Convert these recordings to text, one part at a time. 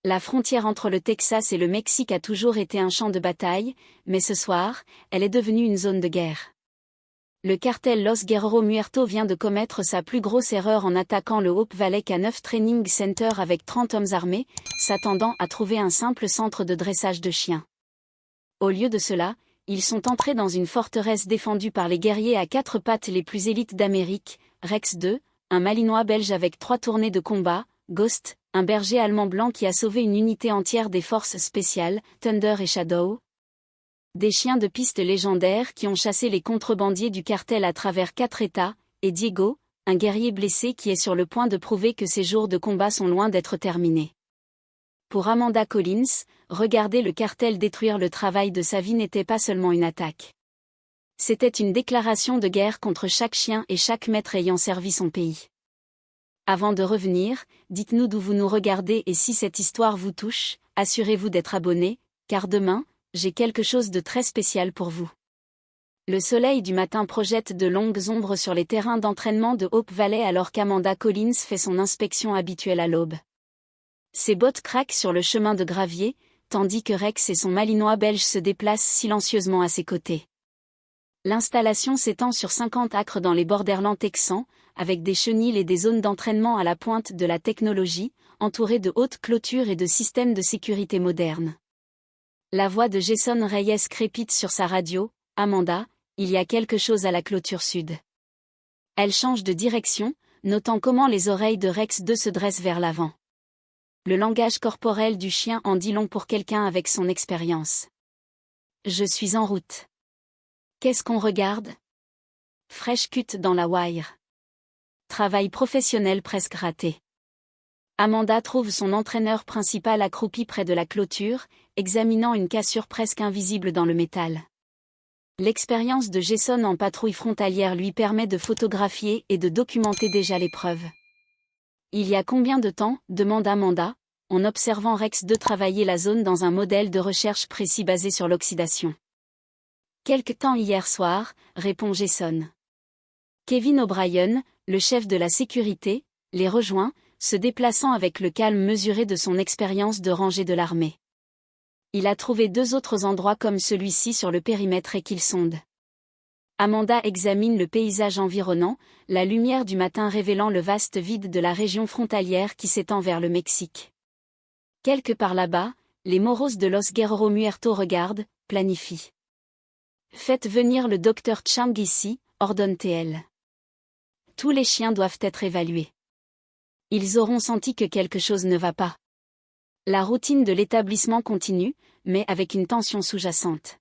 La frontière entre le Texas et le Mexique a toujours été un champ de bataille, mais ce soir, elle est devenue une zone de guerre. Le cartel Los Guerreros Muertos vient de commettre sa plus grosse erreur en attaquant le Hope Valley K9 Training Center avec 30 hommes armés, s'attendant à trouver un simple centre de dressage de chiens. Au lieu de cela, ils sont entrés dans une forteresse défendue par les guerriers à 4 pattes les plus élites d'Amérique, Rex 2, un Malinois belge avec 3 tournées de combat, Ghost, un berger allemand blanc qui a sauvé une unité entière des forces spéciales, Thunder et Shadow. Des chiens de piste légendaires qui ont chassé les contrebandiers du cartel à travers 4 États, et Diego, un guerrier blessé qui est sur le point de prouver que ses jours de combat sont loin d'être terminés. Pour Amanda Collins, regarder le cartel détruire le travail de sa vie n'était pas seulement une attaque. C'était une déclaration de guerre contre chaque chien et chaque maître ayant servi son pays. Avant de revenir, dites-nous d'où vous nous regardez et si cette histoire vous touche, assurez-vous d'être abonné, car demain, j'ai quelque chose de très spécial pour vous. Le soleil du matin projette de longues ombres sur les terrains d'entraînement de Hope Valley alors qu'Amanda Collins fait son inspection habituelle à l'aube. Ses bottes craquent sur le chemin de gravier, tandis que Rex et son Malinois belge se déplacent silencieusement à ses côtés. L'installation s'étend sur 50 acres dans les borderlands texans, avec des chenils et des zones d'entraînement à la pointe de la technologie, entourées de hautes clôtures et de systèmes de sécurité modernes. La voix de Jason Reyes crépite sur sa radio. « Amanda, il y a quelque chose à la clôture sud. » Elle change de direction, notant comment les oreilles de Rex 2 se dressent vers l'avant. Le langage corporel du chien en dit long pour quelqu'un avec son expérience. « Je suis en route. » Qu'est-ce qu'on regarde? Fresh cut dans la wire. Travail professionnel presque raté. Amanda trouve son entraîneur principal accroupi près de la clôture, examinant une cassure presque invisible dans le métal. L'expérience de Jason en patrouille frontalière lui permet de photographier et de documenter déjà les preuves. Il y a combien de temps, demande Amanda, en observant Rex 2 travailler la zone dans un modèle de recherche précis basé sur l'oxydation. Quelque temps hier soir, répond Jason. Kevin O'Brien, le chef de la sécurité, les rejoint, se déplaçant avec le calme mesuré de son expérience de rangée de l'armée. Il a trouvé 2 autres endroits comme celui-ci sur le périmètre et qu'il sonde. Amanda examine le paysage environnant, la lumière du matin révélant le vaste vide de la région frontalière qui s'étend vers le Mexique. Quelque part là-bas, les moros de Los Guerreros Muertos regardent, planifient. Faites venir le docteur Chang ici, ordonne-t-elle. Tous les chiens doivent être évalués. Ils auront senti que quelque chose ne va pas. La routine de l'établissement continue, mais avec une tension sous-jacente.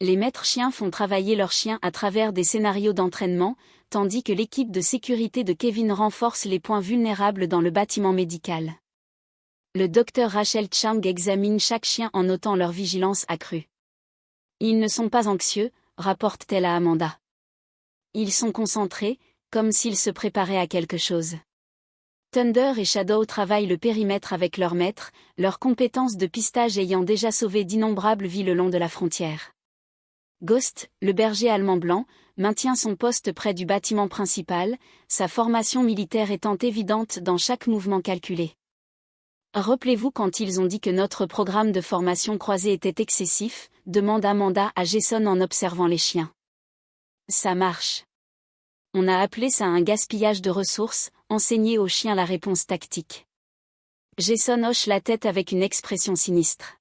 Les maîtres chiens font travailler leurs chiens à travers des scénarios d'entraînement, tandis que l'équipe de sécurité de Kevin renforce les points vulnérables dans le bâtiment médical. Le docteur Rachel Chang examine chaque chien en notant leur vigilance accrue. Ils ne sont pas anxieux, rapporte-t-elle à Amanda. Ils sont concentrés, comme s'ils se préparaient à quelque chose. Thunder et Shadow travaillent le périmètre avec leurs maîtres, leurs compétences de pistage ayant déjà sauvé d'innombrables vies le long de la frontière. Ghost, le berger allemand blanc, maintient son poste près du bâtiment principal, sa formation militaire étant évidente dans chaque mouvement calculé. Rappelez-vous quand ils ont dit que notre programme de formation croisée était excessif, demande Amanda à Jason en observant les chiens. Ça marche. On a appelé ça un gaspillage de ressources, enseigner aux chiens la réponse tactique. Jason hoche la tête avec une expression sinistre.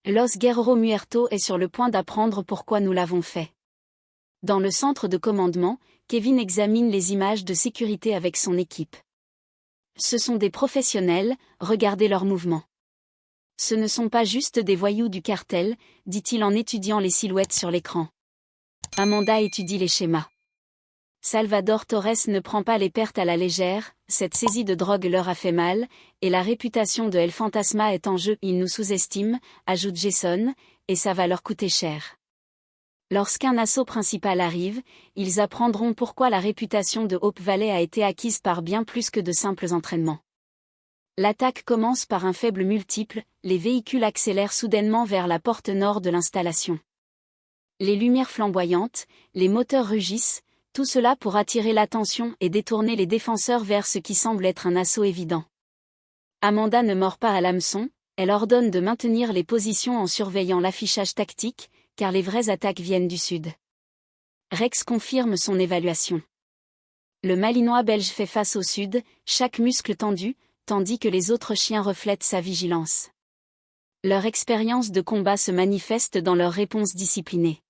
Los Guerreros Muertos est sur le point d'apprendre pourquoi nous l'avons fait. Dans le centre de commandement, Kevin examine les images de sécurité avec son équipe. Ce sont des professionnels, regardez leurs mouvements. Ce ne sont pas juste des voyous du cartel, dit-il en étudiant les silhouettes sur l'écran. Amanda étudie les schémas. Salvador Torres ne prend pas les pertes à la légère, cette saisie de drogue leur a fait mal, et la réputation de El Fantasma est en jeu. Ils nous sous-estiment, ajoute Jason, et ça va leur coûter cher. Lorsqu'un assaut principal arrive, ils apprendront pourquoi la réputation de Hope Valley a été acquise par bien plus que de simples entraînements. L'attaque commence par un faible multiple, les véhicules accélèrent soudainement vers la porte nord de l'installation. Les lumières flamboyantes, les moteurs rugissent, tout cela pour attirer l'attention et détourner les défenseurs vers ce qui semble être un assaut évident. Amanda ne mord pas à l'hameçon, elle ordonne de maintenir les positions en surveillant l'affichage tactique, car les vraies attaques viennent du sud. Rex confirme son évaluation. Le Malinois belge fait face au sud, chaque muscle tendu, tandis que les autres chiens reflètent sa vigilance. Leur expérience de combat se manifeste dans leur réponse disciplinée.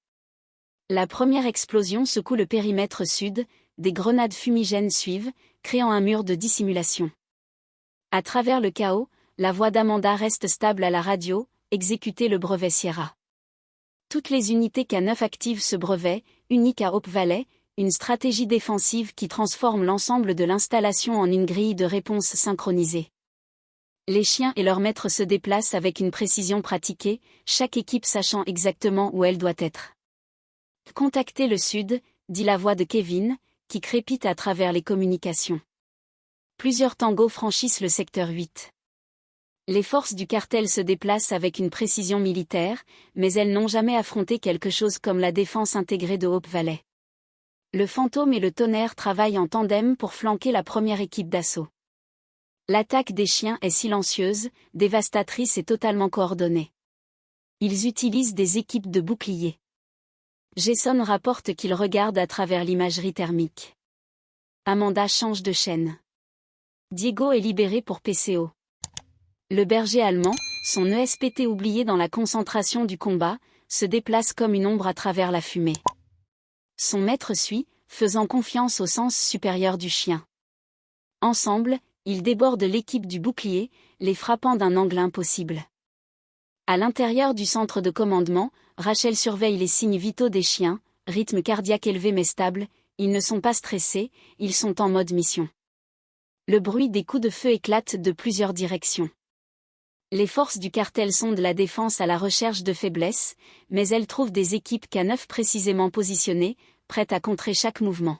La première explosion secoue le périmètre sud, des grenades fumigènes suivent, créant un mur de dissimulation. À travers le chaos, la voix d'Amanda reste stable à la radio, exécuter le brevet Sierra. Toutes les unités K9 activent ce brevet, unique à Hope Valley, une stratégie défensive qui transforme l'ensemble de l'installation en une grille de réponse synchronisée. Les chiens et leurs maîtres se déplacent avec une précision pratiquée, chaque équipe sachant exactement où elle doit être. Contactez le sud, dit la voix de Kevin, qui crépite à travers les communications. Plusieurs tangos franchissent le secteur 8. Les forces du cartel se déplacent avec une précision militaire, mais elles n'ont jamais affronté quelque chose comme la défense intégrée de Hope Valley. Le fantôme et le tonnerre travaillent en tandem pour flanquer la première équipe d'assaut. L'attaque des chiens est silencieuse, dévastatrice et totalement coordonnée. Ils utilisent des équipes de boucliers. Jason rapporte qu'il regarde à travers l'imagerie thermique. Amanda change de chaîne. Diego est libéré pour PCO. Le berger allemand, son ESPT oublié dans la concentration du combat, se déplace comme une ombre à travers la fumée. Son maître suit, faisant confiance au sens supérieur du chien. Ensemble, ils débordent l'équipe du bouclier, les frappant d'un angle impossible. À l'intérieur du centre de commandement, Rachel surveille les signes vitaux des chiens, rythme cardiaque élevé mais stable, ils ne sont pas stressés, ils sont en mode mission. Le bruit des coups de feu éclate de plusieurs directions. Les forces du cartel sondent la défense à la recherche de faiblesses, mais elles trouvent des équipes K9 précisément positionnées, prêtes à contrer chaque mouvement.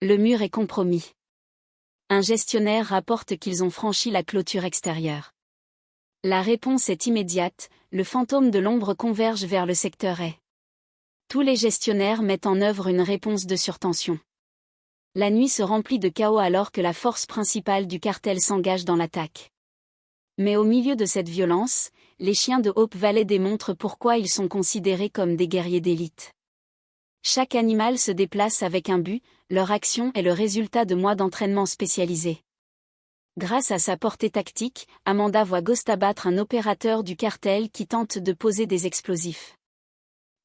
Le mur est compromis. Un gestionnaire rapporte qu'ils ont franchi la clôture extérieure. La réponse est immédiate, le fantôme de l'ombre converge vers le secteur A. Tous les gestionnaires mettent en œuvre une réponse de surtension. La nuit se remplit de chaos alors que la force principale du cartel s'engage dans l'attaque. Mais au milieu de cette violence, les chiens de Hope Valley démontrent pourquoi ils sont considérés comme des guerriers d'élite. Chaque animal se déplace avec un but, leur action est le résultat de mois d'entraînement spécialisé. Grâce à sa portée tactique, Amanda voit Ghost abattre un opérateur du cartel qui tente de poser des explosifs.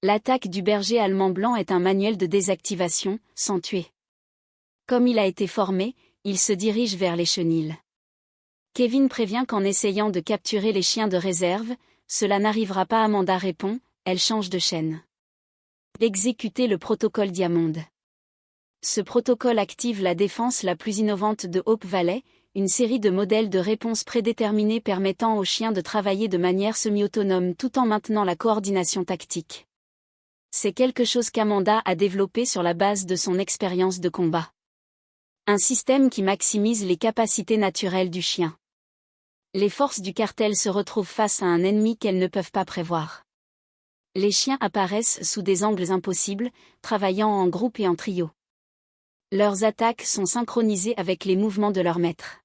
L'attaque du berger allemand blanc est un manuel de désactivation, sans tuer. Comme il a été formé, il se dirige vers les chenils. Kevin prévient qu'en essayant de capturer les chiens de réserve, cela n'arrivera pas. Amanda répond, elle change de chaîne. Exécuter le protocole Diamond. Ce protocole active la défense la plus innovante de Hope Valley, une série de modèles de réponse prédéterminés permettant aux chiens de travailler de manière semi-autonome tout en maintenant la coordination tactique. C'est quelque chose qu'Amanda a développé sur la base de son expérience de combat. Un système qui maximise les capacités naturelles du chien. Les forces du cartel se retrouvent face à un ennemi qu'elles ne peuvent pas prévoir. Les chiens apparaissent sous des angles impossibles, travaillant en groupe et en trio. Leurs attaques sont synchronisées avec les mouvements de leur maître.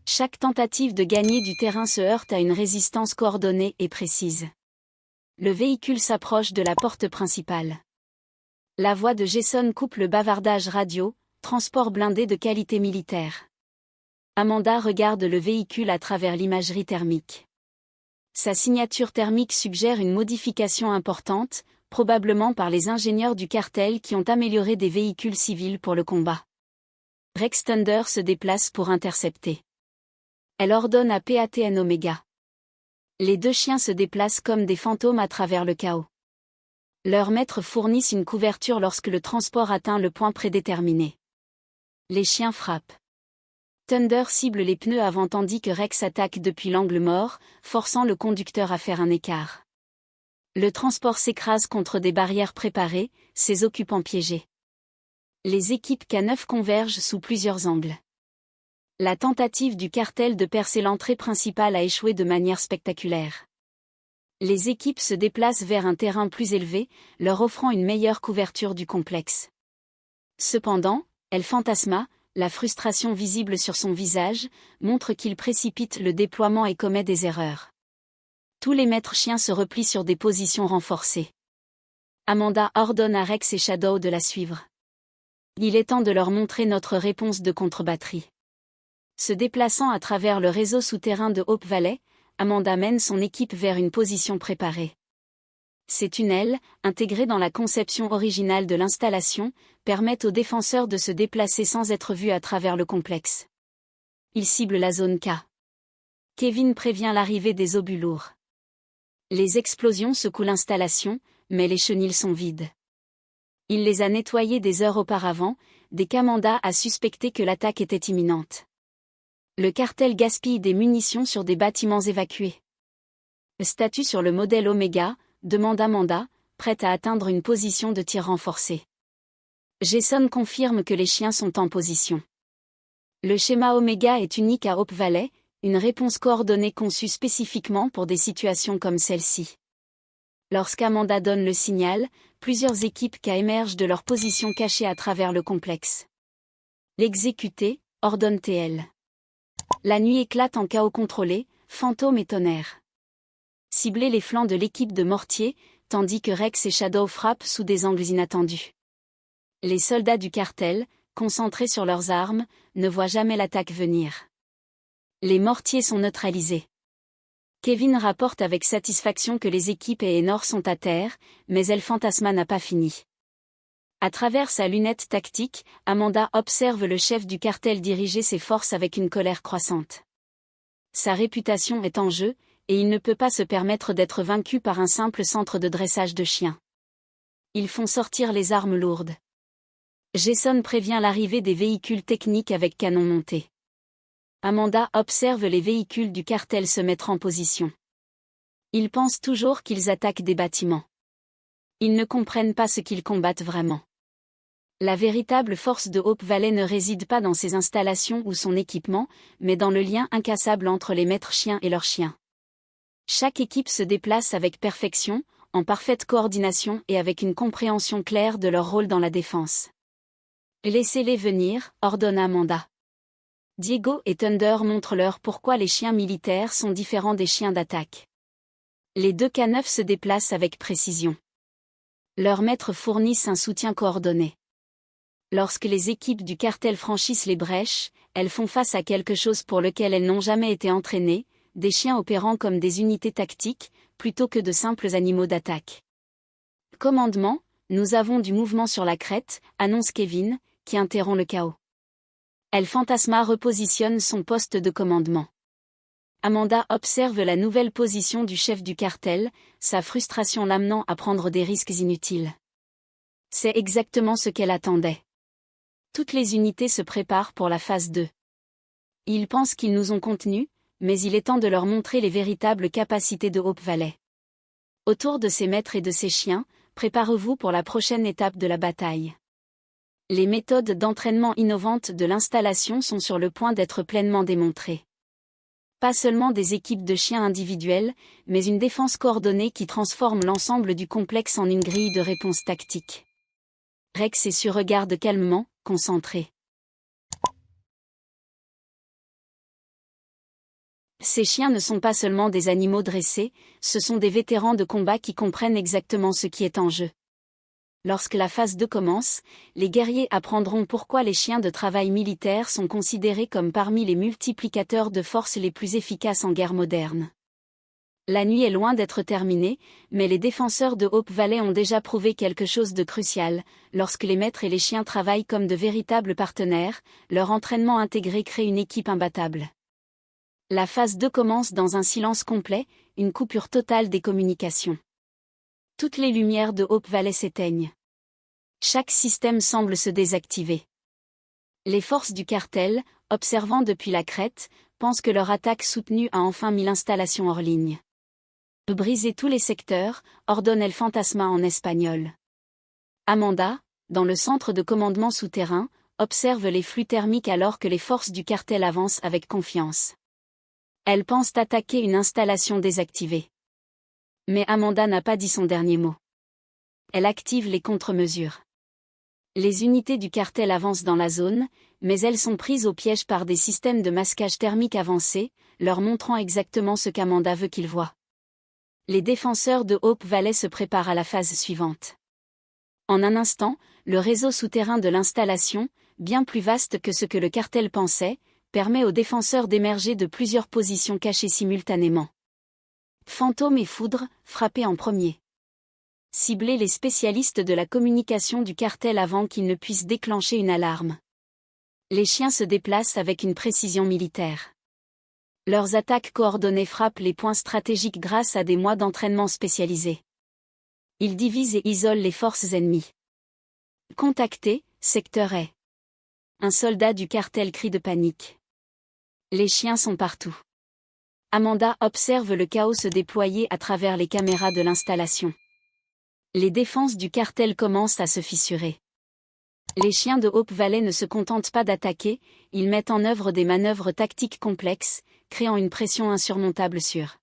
Chaque tentative de gagner du terrain se heurte à une résistance coordonnée et précise. Le véhicule s'approche de la porte principale. La voix de Jason coupe le bavardage radio, transport blindé de qualité militaire. Amanda regarde le véhicule à travers l'imagerie thermique. Sa signature thermique suggère une modification importante, probablement par les ingénieurs du cartel qui ont amélioré des véhicules civils pour le combat. Rex Thunder se déplace pour intercepter. Elle ordonne à PATN Omega. Les deux chiens se déplacent comme des fantômes à travers le chaos. Leurs maîtres fournissent une couverture lorsque le transport atteint le point prédéterminé. Les chiens frappent. Thunder cible les pneus avant tandis que Rex attaque depuis l'angle mort, forçant le conducteur à faire un écart. Le transport s'écrase contre des barrières préparées, ses occupants piégés. Les équipes K9 convergent sous plusieurs angles. La tentative du cartel de percer l'entrée principale a échoué de manière spectaculaire. Les équipes se déplacent vers un terrain plus élevé, leur offrant une meilleure couverture du complexe. Cependant, El Fantasma, la frustration visible sur son visage, montre qu'il précipite le déploiement et commet des erreurs. Tous les maîtres chiens se replient sur des positions renforcées. Amanda ordonne à Rex et Shadow de la suivre. Il est temps de leur montrer notre réponse de contre-batterie. Se déplaçant à travers le réseau souterrain de Hope Valley, Amanda mène son équipe vers une position préparée. Ces tunnels, intégrés dans la conception originale de l'installation, permettent aux défenseurs de se déplacer sans être vus à travers le complexe. Ils ciblent la zone K. Kevin prévient l'arrivée des obus lourds. Les explosions secouent l'installation, mais les chenils sont vides. Il les a nettoyés des heures auparavant, dès qu'Amanda a suspecté que l'attaque était imminente. Le cartel gaspille des munitions sur des bâtiments évacués. Statue sur le modèle Omega, demande Amanda, prête à atteindre une position de tir renforcée. Jason confirme que les chiens sont en position. Le schéma Omega est unique à Hope Valley, une réponse coordonnée conçue spécifiquement pour des situations comme celle-ci. Lorsqu'Amanda donne le signal, plusieurs équipes K émergent de leur position cachée à travers le complexe. L'exécuter, ordonne TL. La nuit éclate en chaos contrôlé, fantômes et tonnerre. Cibler les flancs de l'équipe de mortier, tandis que Rex et Shadow frappent sous des angles inattendus. Les soldats du cartel, concentrés sur leurs armes, ne voient jamais l'attaque venir. Les mortiers sont neutralisés. Kevin rapporte avec satisfaction que les équipes et Enor sont à terre, mais El Fantasma n'a pas fini. À travers sa lunette tactique, Amanda observe le chef du cartel diriger ses forces avec une colère croissante. Sa réputation est en jeu, et il ne peut pas se permettre d'être vaincu par un simple centre de dressage de chiens. Ils font sortir les armes lourdes. Jason prévient l'arrivée des véhicules techniques avec canons montés. Amanda observe les véhicules du cartel se mettre en position. Ils pensent toujours qu'ils attaquent des bâtiments. Ils ne comprennent pas ce qu'ils combattent vraiment. La véritable force de Hope Valley ne réside pas dans ses installations ou son équipement, mais dans le lien incassable entre les maîtres chiens et leurs chiens. Chaque équipe se déplace avec perfection, en parfaite coordination et avec une compréhension claire de leur rôle dans la défense. Laissez-les venir, ordonne Amanda. Diego et Thunder montrent-leur pourquoi les chiens militaires sont différents des chiens d'attaque. Les deux K9 se déplacent avec précision. Leurs maîtres fournissent un soutien coordonné. Lorsque les équipes du cartel franchissent les brèches, elles font face à quelque chose pour lequel elles n'ont jamais été entraînées, des chiens opérant comme des unités tactiques, plutôt que de simples animaux d'attaque. Commandement, nous avons du mouvement sur la crête, annonce Kevin, qui interrompt le chaos. El Fantasma repositionne son poste de commandement. Amanda observe la nouvelle position du chef du cartel, sa frustration l'amenant à prendre des risques inutiles. C'est exactement ce qu'elle attendait. Toutes les unités se préparent pour la phase 2. Ils pensent qu'ils nous ont contenus, mais il est temps de leur montrer les véritables capacités de Hope Valley. Autour de ses maîtres et de ses chiens, préparez-vous pour la prochaine étape de la bataille. Les méthodes d'entraînement innovantes de l'installation sont sur le point d'être pleinement démontrées. Pas seulement des équipes de chiens individuelles, mais une défense coordonnée qui transforme l'ensemble du complexe en une grille de réponse tactique. Rex et Su regardent calmement, concentrés. Ces chiens ne sont pas seulement des animaux dressés, ce sont des vétérans de combat qui comprennent exactement ce qui est en jeu. Lorsque la phase 2 commence, les guerriers apprendront pourquoi les chiens de travail militaire sont considérés comme parmi les multiplicateurs de force les plus efficaces en guerre moderne. La nuit est loin d'être terminée, mais les défenseurs de Hope Valley ont déjà prouvé quelque chose de crucial. Lorsque les maîtres et les chiens travaillent comme de véritables partenaires, leur entraînement intégré crée une équipe imbattable. La phase 2 commence dans un silence complet, une coupure totale des communications. Toutes les lumières de Hope Valley s'éteignent. Chaque système semble se désactiver. Les forces du cartel, observant depuis la crête, pensent que leur attaque soutenue a enfin mis l'installation hors ligne. Briser tous les secteurs, ordonne El Fantasma en espagnol. Amanda, dans le centre de commandement souterrain, observe les flux thermiques alors que les forces du cartel avancent avec confiance. Elles pensent attaquer une installation désactivée. Mais Amanda n'a pas dit son dernier mot. Elle active les contre-mesures. Les unités du cartel avancent dans la zone, mais elles sont prises au piège par des systèmes de masquage thermique avancés, leur montrant exactement ce qu'Amanda veut qu'ils voient. Les défenseurs de Hope Valley se préparent à la phase suivante. En un instant, le réseau souterrain de l'installation, bien plus vaste que ce que le cartel pensait, permet aux défenseurs d'émerger de plusieurs positions cachées simultanément. Fantôme et Foudre, frapper en premier. Cibler les spécialistes de la communication du cartel avant qu'ils ne puissent déclencher une alarme. Les chiens se déplacent avec une précision militaire. Leurs attaques coordonnées frappent les points stratégiques grâce à des mois d'entraînement spécialisés. Ils divisent et isolent les forces ennemies. Contacté, secteur A. Un soldat du cartel crie de panique. Les chiens sont partout. Amanda observe le chaos se déployer à travers les caméras de l'installation. Les défenses du cartel commencent à se fissurer. Les chiens de Hope Valley ne se contentent pas d'attaquer, ils mettent en œuvre des manœuvres tactiques complexes, créant une pression insurmontable sur